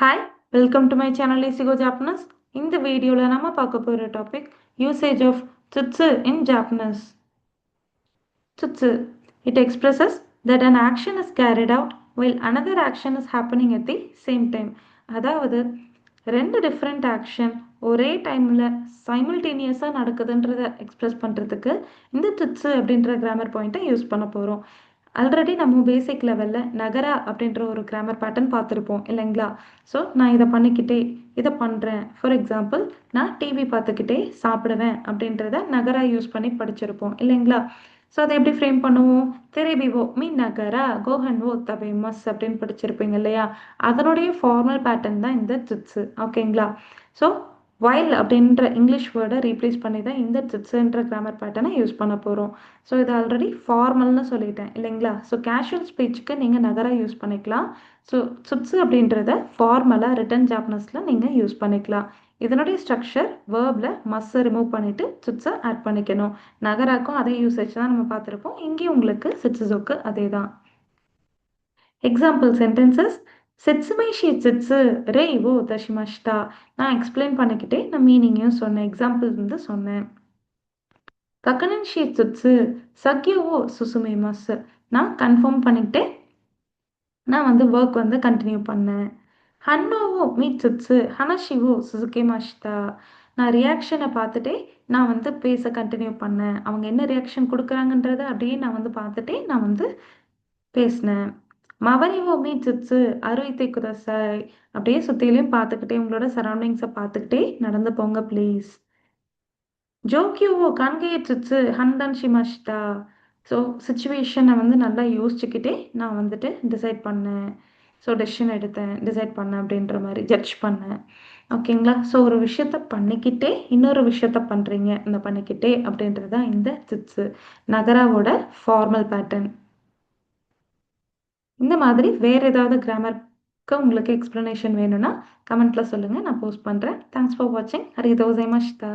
Hi, welcome to my channel Easy Go Japanese. இந்த வீடியோல நாம பார்க்க போற topic usage of tsutsu in Japanese. Tsutsu. It expresses that an action is carried out while another action is happening at the same time. அதாவது ரெண்டு different action ஒரே டைமில் சைமல்டேனியஸாக நடக்குதுன்றதை express பண்ணுறதுக்கு இந்த ட்ரிட்ஸு அப்படின்ற கிராமர் பாயிண்ட்டை யூஸ் பண்ண போகிறோம். ஆல்ரெடி நம்ம பேசிக் லெவலில் நகரா அப்படின்ற ஒரு கிராமர் பேட்டர்ன் பார்த்துருப்போம் இல்லைங்களா? ஸோ நான் இதை பண்ணிக்கிட்டே இதை பண்ணுறேன். ஃபார் எக்ஸாம்பிள், நான் டிவி பார்த்துக்கிட்டே சாப்பிடுவேன் அப்படின்றத நகரா யூஸ் பண்ணி படிச்சிருப்போம் இல்லைங்களா? ஸோ அதை எப்படி ஃப்ரேம் பண்ணுவோம்? தெரேபிவோ மீ நகரா கோஹன்வோ தபேமஸ் அப்படின்னு படிச்சிருப்பீங்க இல்லையா? அதனுடைய ஃபார்மல் பேட்டர்ன் தான் இந்த ட்ரிட்ஸு. ஓகேங்களா? ஸோ வைல் அப்படின்ற இங்கிலீஷ் வேர்டை ரீப்ளேஸ் பண்ணி தான் இந்த ட்ரிட்ஸுன்ற கிராமர் பேட்டர்னை யூஸ் பண்ண போகிறோம். ஸோ இது ஆல்ரெடி ஃபார்மல்னு சொல்லிட்டேன் இல்லைங்களா? ஸோ கேஷுவல் ஸ்பீச்சுக்கு நீங்கள் நகரா யூஸ் பண்ணிக்கலாம். ஸோ ட்ரிட்ஸு அப்படின்றத ஃபார்மலாக ரிட்டன் ஜாப்பனீஸில் நீங்கள் யூஸ் பண்ணிக்கலாம். இதனுடைய ஸ்ட்ரக்சர் வேர்பில் மஸ்ஸை ரிமூவ் பண்ணிவிட்டு ட்ரிட்ஸை ஆட் பண்ணிக்கணும். நகராக்கும் அதே யூசேஜ் தான் நம்ம பார்த்துருப்போம். இங்கேயும் உங்களுக்கு சிட்ஸுக்கு அதே தான். எக்ஸாம்பிள் சென்டென்சஸ்: செட்சுமை ஷிட்ஸு ரே ஓ தஷிமஷ்டா. நான் எக்ஸ்பிளைன் பண்ணிக்கிட்டே நான் மீனிங்கையும் சொன்னேன், எக்ஸாம்பிள் வந்து சொன்னேன். கக்கனன் ஷிட்ஸு சக்யோவோ சுசுமேமஸ். நான் கன்ஃபார்ம் பண்ணிக்கிட்டே நான் வந்து ஒர்க் வந்து கண்டினியூ பண்ணேன். ஹன்னோவோ மீட்ஸு ஹனஷிவோ சுசுகேமஷ்டா. நான் ரியாக்ஷனை பார்த்துட்டே நான் வந்து பேச கண்டினியூ பண்ணேன். அவங்க என்ன ரியாக்ஷன் கொடுக்குறாங்கன்றத அப்படியே நான் வந்து பார்த்துட்டே நான் வந்து பேசினேன். மவரிவோ மீட்ஸு அருவித்தை குதசாய். அப்படியே சுற்றிலையும் பார்த்துக்கிட்டே உங்களோட சரௌண்டிங்ஸை பார்த்துக்கிட்டே நடந்து போங்க ப்ளீஸ். ஜோக்கியோவோ கன்கேட்ஸு ஹன்டன் ஷிமஷ்டா. ஸோ சுச்சுவேஷனை வந்து நல்லா யோசிச்சுக்கிட்டே நான் வந்துட்டு டிசைட் பண்ணேன். ஸோ டெசிஷன் எடுத்தேன், டிசைட் பண்ணேன் அப்படின்ற மாதிரி ஜட்ஜ் பண்ணேன். ஓகேங்களா? ஸோ ஒரு விஷயத்த பண்ணிக்கிட்டே இன்னொரு விஷயத்த பண்ணுறீங்க, இந்த பண்ணிக்கிட்டே அப்படின்றது தான் இந்த ட்ரிட்ஸு, நகராவோட ஃபார்மல் பேட்டர்ன். இந்த மாதிரி வேறு ஏதாவது கிராமருக்கு உங்களுக்கு எக்ஸ்ப்ளனேஷன் வேணும்னா கமெண்ட்டில் சொல்லுங்கள், நான் போஸ்ட் பண்ணுறேன். தேங்க்ஸ் ஃபார் வாட்சிங். ஹரிதோ ஜெயமஷ்தா.